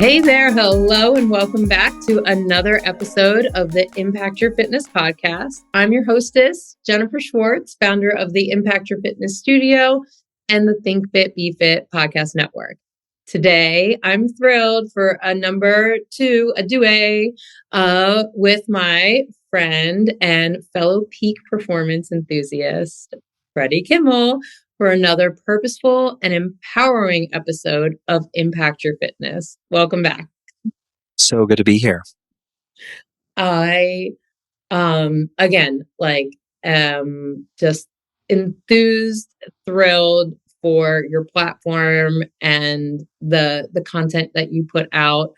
Hey there, hello, and welcome back to another episode of the Impact Your Fitness podcast. I'm your hostess, Jennifer Schwartz, founder of the Impact Your Fitness Studio and the Think Fit, Be Fit podcast network. Today, I'm thrilled for a duet with my friend and fellow peak performance enthusiast, Freddie Kimmel, for another purposeful and empowering episode of Impact Your Fitness. Welcome back. So good to be here. I, again, just enthused, thrilled for your platform and the content that you put out.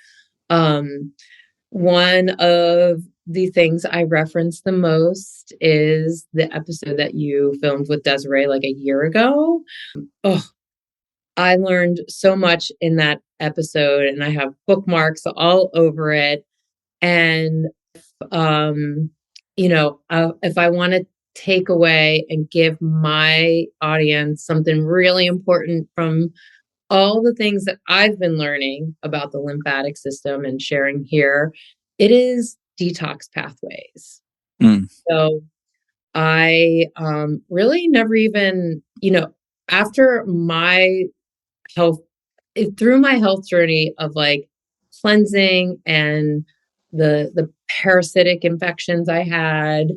One of the things I reference the most is the episode that you filmed with Desiree like a year ago. Oh, I learned so much in that episode and I have bookmarks all over it. And, if I want to take away and give my audience something really important from all the things that I've been learning about the lymphatic system and sharing here, it is detox pathways. So I really never even, after my health, through my health journey of like cleansing and the parasitic infections I had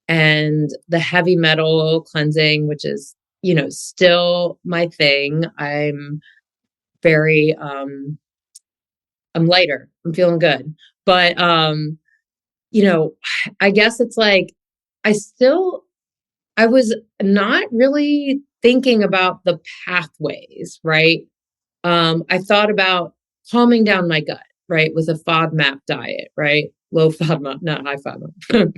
and the heavy metal cleansing, which is, still my thing. I'm very, I'm lighter. I'm feeling good. But, I guess it's like, I was not really thinking about the pathways, right? I thought about calming down my gut, right? With a FODMAP diet, right? Low FODMAP, not high FODMAP,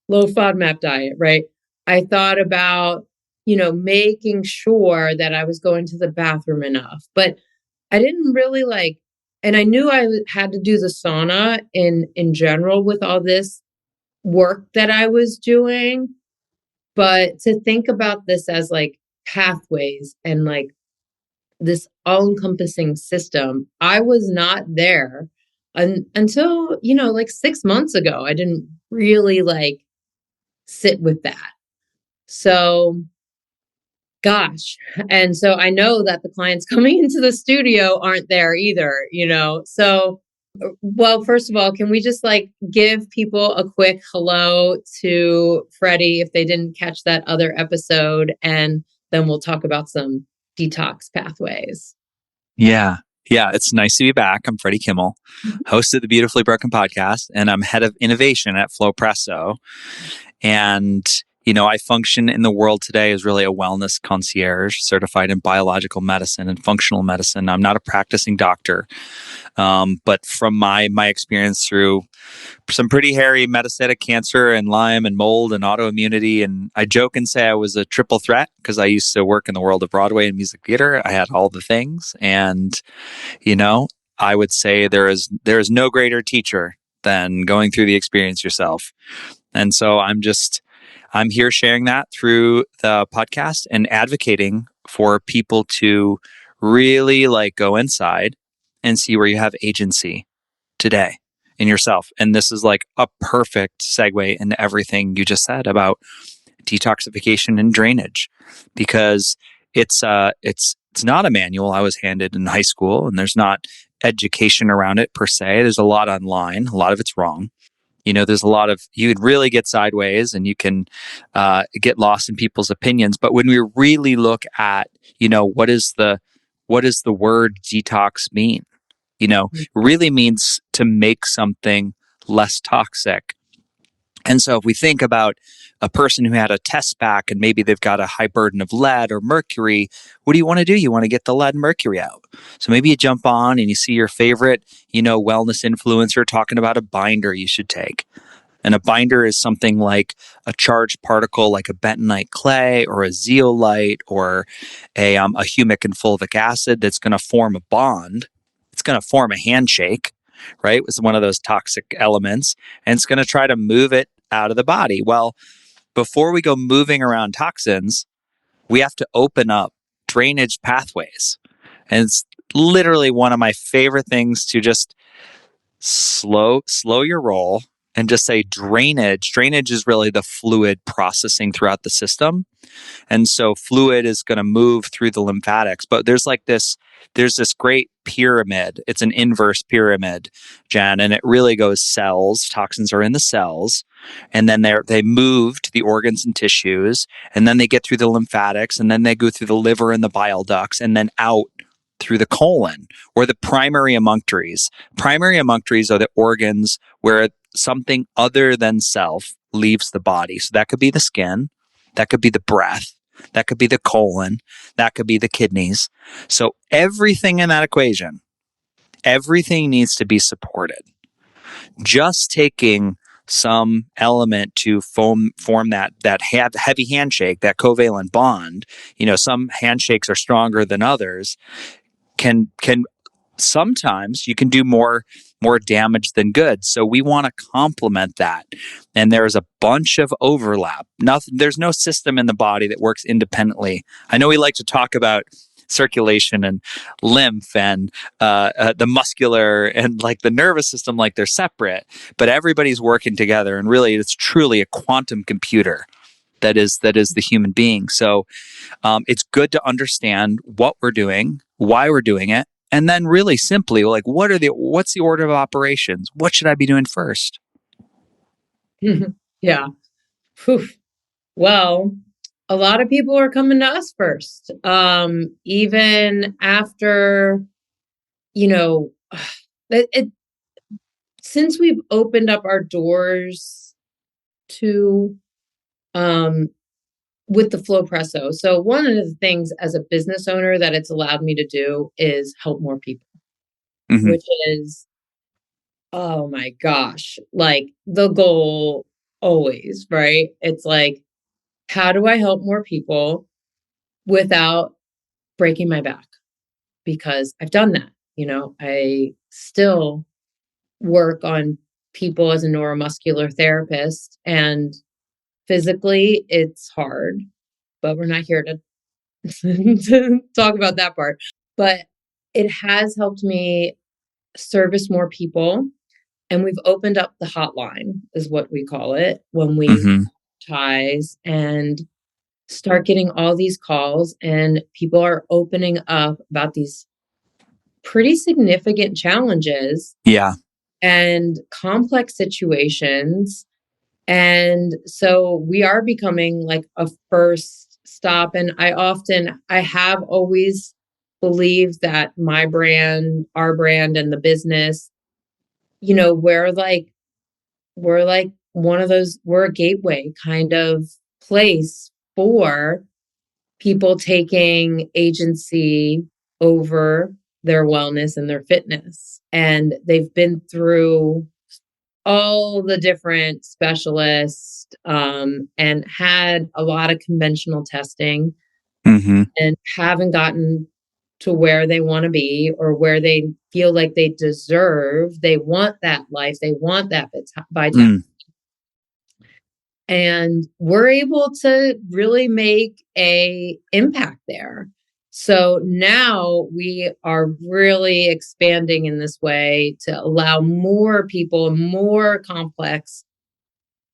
low FODMAP diet, right? I thought about, making sure that I was going to the bathroom enough, but I didn't really and I knew I had to do the sauna in general with all this work that I was doing, but to think about this as like pathways and like this all-encompassing system, I was not there until, 6 months ago. I didn't really sit with that. So, gosh. And so I know that the clients coming into the studio aren't there either, So, well, first of all, can we just give people a quick hello to Freddie if they didn't catch that other episode, and then we'll talk about some detox pathways. Yeah, it's nice to be back. I'm Freddie Kimmel, host of the Beautifully Broken podcast, and I'm head of innovation at Flowpresso. And, I function in the world today as really a wellness concierge, certified in biological medicine and functional medicine. I'm not a practicing doctor, but from my experience through some pretty hairy metastatic cancer and Lyme and mold and autoimmunity. And I joke and say I was a triple threat because I used to work in the world of Broadway and music theater. I had all the things. And, I would say there is no greater teacher than going through the experience yourself. And so I'm here sharing that through the podcast and advocating for people to really go inside and see where you have agency today in yourself. And this is like a perfect segue into everything you just said about detoxification and drainage, because it's not a manual I was handed in high school, and there's not education around it per se. There's a lot online. A lot of it's wrong. There's a lot of, you could really get sideways and you can get lost in people's opinions. But when we really look at, what does the word detox mean? It really means to make something less toxic. And so if we think about a person who had a test back and maybe they've got a high burden of lead or mercury, what do you want to do? You want to get the lead and mercury out. So maybe you jump on and you see your favorite, wellness influencer talking about a binder you should take. And a binder is something like a charged particle like a bentonite clay or a zeolite or a humic and fulvic acid that's going to form a bond. It's going to form a handshake, right? It's one of those toxic elements, and it's going to try to move it out of the body. Well, before we go moving around toxins, we have to open up drainage pathways. And literally one of my favorite things to just slow your roll and just say drainage. Drainage is really the fluid processing throughout the system. And so fluid is going to move through the lymphatics. But there's this great pyramid. It's an inverse pyramid, Jen, and it really goes cells. Toxins are in the cells, and then they move to the organs and tissues, and then they get through the lymphatics, and then they go through the liver and the bile ducts, and then out through the colon or the primary emunctories. Primary emunctories are the organs where something other than self leaves the body. So that could be the skin, that could be the breath, that could be the colon, that could be the kidneys. So everything in that equation, everything needs to be supported. Just taking some element to form that heavy handshake, that covalent bond, some handshakes are stronger than others, can sometimes you can do more damage than good. So we want to complement that. And there's a bunch of overlap. There's no system in the body that works independently. I know we like to talk about circulation and lymph and the muscular and like the nervous system, like they're separate, but everybody's working together. And really, it's truly a quantum computer that is the human being. So it's good to understand what we're doing, why we're doing it, and then really simply, like, what's the order of operations? What should I be doing first? Yeah. Whew. Well, a lot of people are coming to us first. Even after, since we've opened up our doors to, with the Flowpresso. So one of the things as a business owner that it's allowed me to do is help more people, which is, oh my gosh, like the goal always, right? It's like, how do I help more people without breaking my back? Because I've done that. I still work on people as a neuromuscular therapist, and physically it's hard, but we're not here to, to talk about that part. But it has helped me service more people. And we've opened up the hotline, is what we call it, when we ties and start getting all these calls, and people are opening up about these pretty significant challenges. Yeah. And complex situations. And so we are becoming like a first stop. And I have always believed that my brand, our brand, and the business, we're like one of those, we're a gateway kind of place for people taking agency over their wellness and their fitness. And they've been through all the different specialists, and had a lot of conventional testing, and haven't gotten to where they want to be or where they feel like they deserve. They want that life. They want that vitality. And we're able to really make a impact there. So now we are really expanding in this way to allow more people and more complex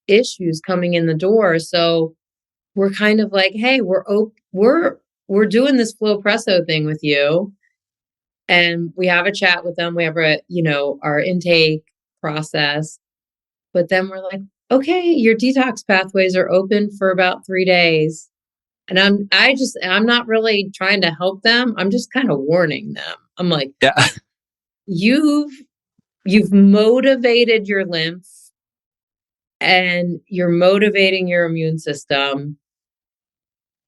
issues coming in the door. So we're kind of like, hey, we're doing this Flowpresso thing with you. And we have a chat with them. We have our intake process. But then we're like, okay, your detox pathways are open for about 3 days. And I'm not really trying to help them. I'm just kind of warning them. I'm like, yeah, you've motivated your lymph and you're motivating your immune system.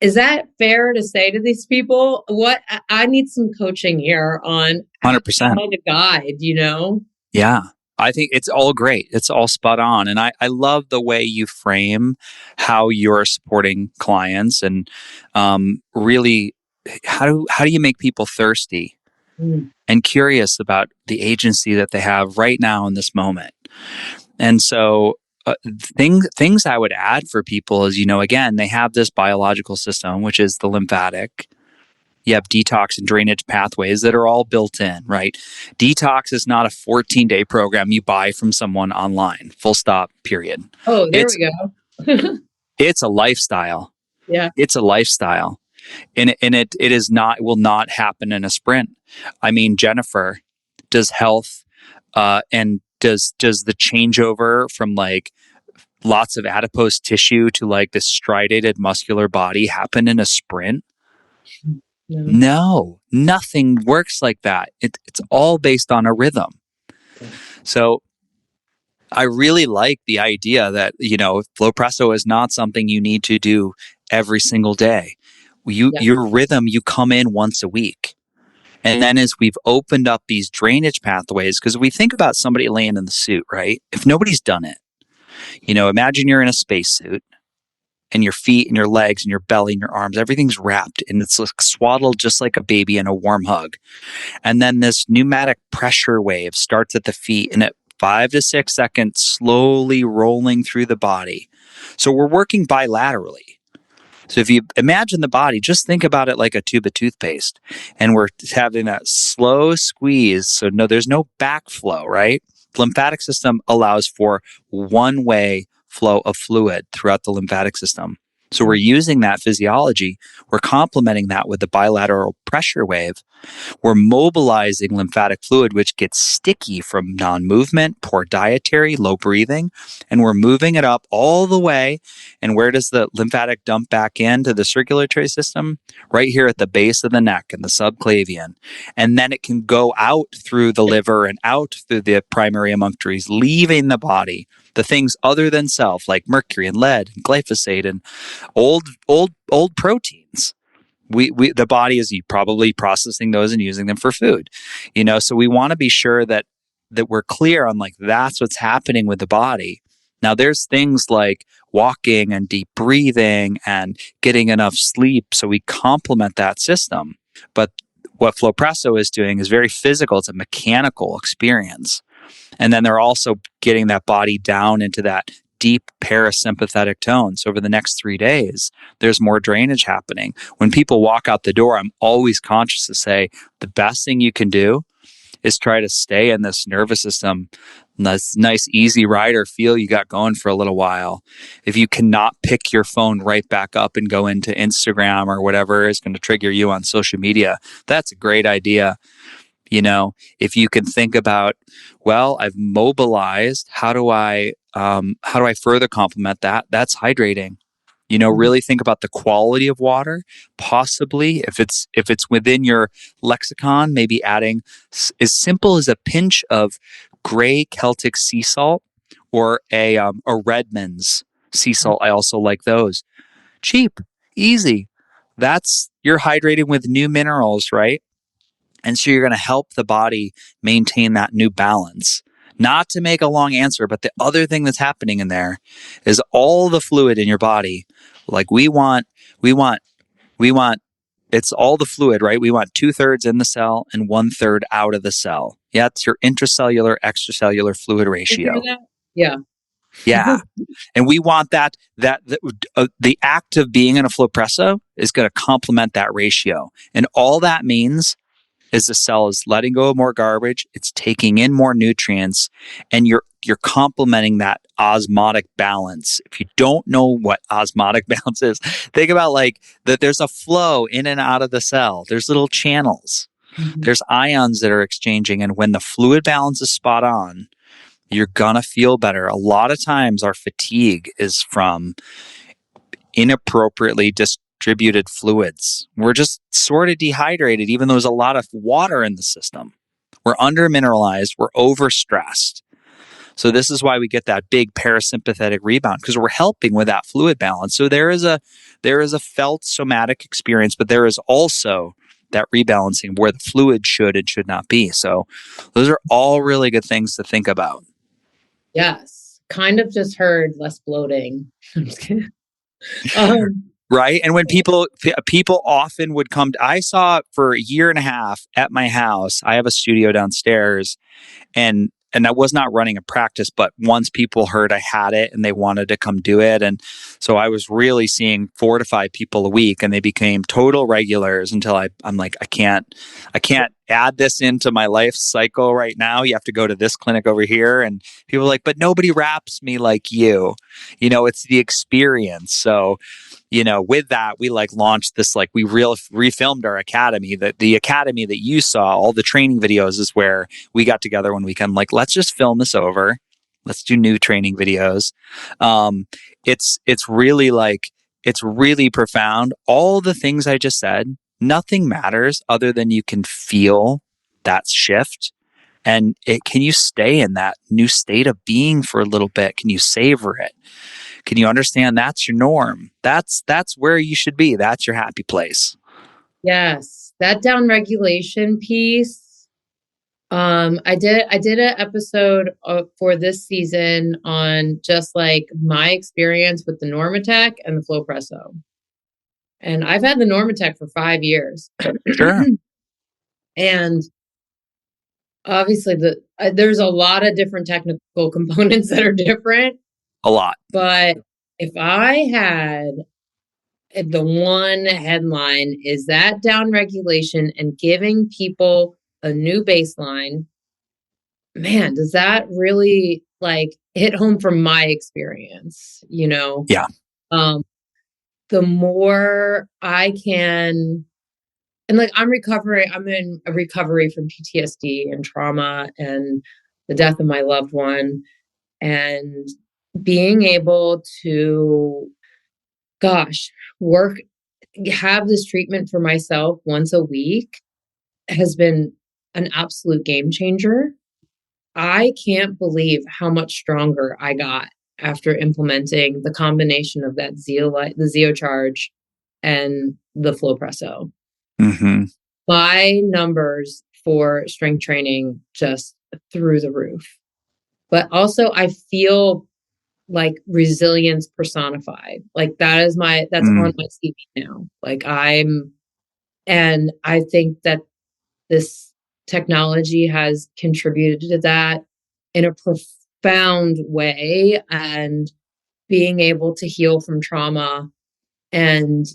Is that fair to say to these people? What I need some coaching here on 100%. how to guide, Yeah. I think it's all great. It's all spot on. And I love the way you frame how you're supporting clients, and really how do you make people thirsty and curious about the agency that they have right now in this moment. And so things I would add for people is, again, they have this biological system, which is the lymphatic. You have detox and drainage pathways that are all built in, right? Detox is not a 14-day program you buy from someone online, full stop, period. Oh, there It's we go. it's a lifestyle. Yeah. It's a lifestyle. And it is not, will not happen in a sprint. I mean, Jennifer, does health and does the changeover from like lots of adipose tissue to like this striated muscular body happen in a sprint? No. No, nothing works like that. It's all based on a rhythm. Yeah. So I really like the idea that, flow presso is not something you need to do every single day. Yeah. Your rhythm, you come in once a week. And then as we've opened up these drainage pathways, because we think about somebody laying in the suit, right? If nobody's done it, imagine you're in a spacesuit and your feet and your legs and your belly and your arms, everything's wrapped and it's like swaddled just like a baby in a warm hug. And then this pneumatic pressure wave starts at the feet and at 5 to 6 seconds, slowly rolling through the body. So we're working bilaterally. So if you imagine the body, just think about it like a tube of toothpaste. And we're having that slow squeeze. So there's no backflow, right? The lymphatic system allows for one-way flow of fluid throughout the lymphatic system. So we're using that physiology. We're complementing that with the bilateral pressure wave. We're mobilizing lymphatic fluid, which gets sticky from non-movement, poor dietary, low breathing, and we're moving it up all the way. And where does the lymphatic dump back into the circulatory system? Right here at the base of the neck and the subclavian. And then it can go out through the liver and out through the primary emunctories, leaving the body. The things other than self, like mercury and lead and glyphosate and old proteins. The body is probably processing those and using them for food, so we want to be sure that we're clear on like that's what's happening with the body. Now there's things like walking and deep breathing and getting enough sleep, so we complement that system. But what Flow Presso is doing is very physical. It's a mechanical experience. And then they're also getting that body down into that deep parasympathetic tone. So over the next 3 days, there's more drainage happening. When people walk out the door, I'm always conscious to say the best thing you can do is try to stay in this nervous system, this nice, easy rider feel you got going for a little while. If you cannot pick your phone right back up and go into Instagram or whatever is going to trigger you on social media, that's a great idea. If you can think about, well, I've mobilized, how do I further complement that? That's hydrating. Really think about the quality of water. Possibly, if it's within your lexicon, maybe adding as simple as a pinch of gray Celtic sea salt or a Redmond's sea salt. I also like those. Cheap, easy. You're hydrating with new minerals, right? And so you're going to help the body maintain that new balance. Not to make a long answer, but the other thing that's happening in there is all the fluid in your body. Like we want, it's all the fluid, right? We want 2/3 in the cell and 1/3 out of the cell. Yeah, it's your intracellular, extracellular fluid ratio. Yeah. Yeah. And we want the act of being in a flow presso is going to complement that ratio. And all that means is the cell is letting go of more garbage, it's taking in more nutrients, and you're complementing that osmotic balance. If you don't know what osmotic balance is, think about like that there's a flow in and out of the cell. There's little channels. Mm-hmm. There's ions that are exchanging, and when the fluid balance is spot on, you're gonna feel better. A lot of times our fatigue is from inappropriately distributed fluids. We're just sort of dehydrated, even though there's a lot of water in the system. We're under-mineralized, we're overstressed. So this is why we get that big parasympathetic rebound, because we're helping with that fluid balance. So there is a felt somatic experience, but there is also that rebalancing where the fluid should and should not be. So those are all really good things to think about. Yes. Kind of just heard less bloating. I'm just kidding. Right. And when people often would come, I saw for a year and a half at my house, I have a studio downstairs, and and I was not running a practice, but once people heard I had it and they wanted to come do it. And so I was really seeing 4 to 5 people a week, and they became total regulars until I'm like, I can't add this into my life cycle right now. You have to go to this clinic over here. And people are like, but nobody wraps me like you. It's the experience. So, with that, we launched this, we refilmed our academy. The academy that you saw, all the training videos, is where we got together one weekend. Let's just film this over. Let's do new training videos. It's really it's really profound. All the things I just said, nothing matters other than you can feel that shift. And can you stay in that new state of being for a little bit? Can you savor it? Can you understand that's your norm? That's where you should be. That's your happy place. Yes, that down regulation piece. I did an episode for this season on just my experience with the Normatec and the Flow Presso. And I've had the Normatec for 5 years. Sure. And obviously there's a lot of different technical components that are different. A lot. But if I had the one headline, is that down regulation and giving people a new baseline, man, does that really hit home from my experience, Yeah. The more I can, and I'm in a recovery from PTSD and trauma and the death of my loved one, and being able to, have this treatment for myself once a week has been an absolute game changer. I can't believe how much stronger I got after implementing the combination of that the Zeocharge and the Flow Presso. Mm-hmm. My numbers for strength training just through the roof. But also I feel like resilience personified. That's on my CV now. And I think that this technology has contributed to that in a profound way, and being able to heal from trauma and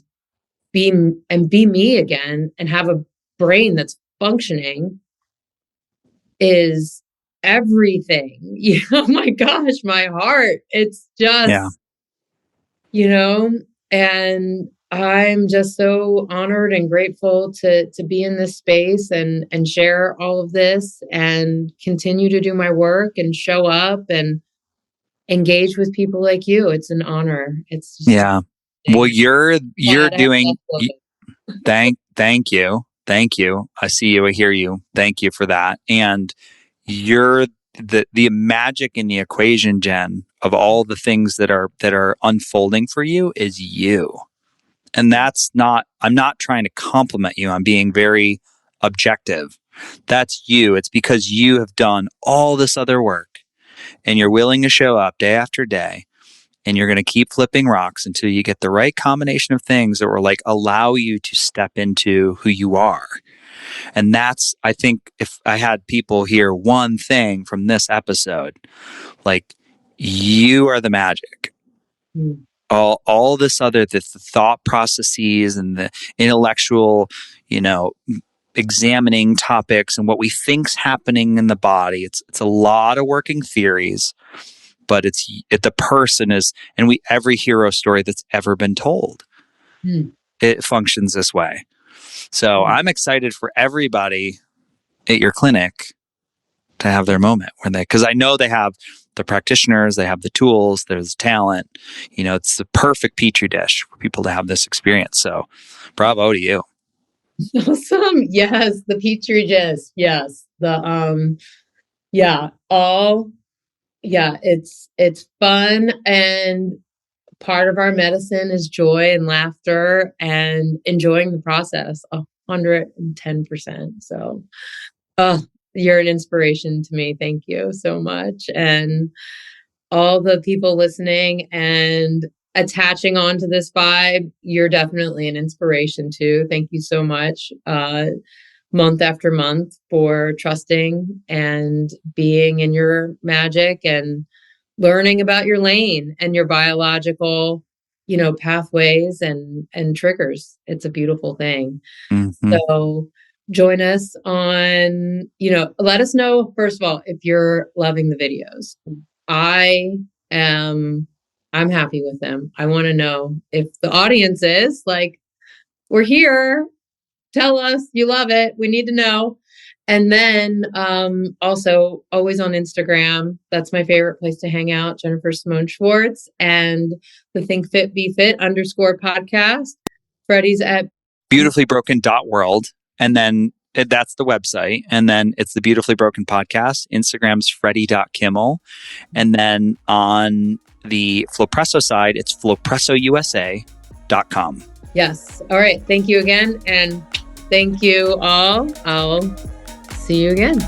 be me again and have a brain that's functioning is everything. Oh my gosh, my heart. It's just, and I'm just so honored and grateful to be in this space and share all of this and continue to do my work and show up and engage with people like you. It's an honor. It's just amazing. Well, you're doing. Thank you. I see you. I hear you. Thank you for that. And you're the magic in the equation, Jen, of all the things that are unfolding for you is you. And I'm not trying to compliment you. I'm being very objective. That's you. It's because you have done all this other work and you're willing to show up day after day, and you're going to keep flipping rocks until you get the right combination of things that will allow you to step into who you are. And that's, I think, if I had people hear one thing from this episode, you are the magic. All this other, the thought processes and the intellectual, examining topics and what we think's happening in the body. It's a lot of working theories, but the person is, and every hero story that's ever been told, it functions this way. So I'm excited for everybody at your clinic to have their moment because I know they have the practitioners, they have the tools, there's talent. It's the perfect petri dish for people to have this experience. So bravo to you. Awesome. Yes. The petri dish. Yes. It's fun, and part of our medicine is joy and laughter and enjoying the process 110%. So, you're an inspiration to me. Thank you so much. And all the people listening and attaching on to this vibe, you're definitely an inspiration too. Thank you so much. month after month for trusting and being in your magic and learning about your lane and your biological, pathways and triggers. It's a beautiful thing. Mm-hmm. So join us on, let us know, first of all, if you're loving the videos. I'm happy with them. I want to know if the audience is like, we're here. Tell us you love it. We need to know. And then also always on Instagram. That's my favorite place to hang out. Jennifer Simone Schwartz and the Think Fit Be Fit _podcast. Freddie's at beautifulybroken.world. And then that's the website. And then it's the Beautifully Broken podcast. Instagram's freddie.kimmel. And then on the Flowpresso side, it's flowpressousa.com. Yes. All right. Thank you again. And thank you all. I'll see you again.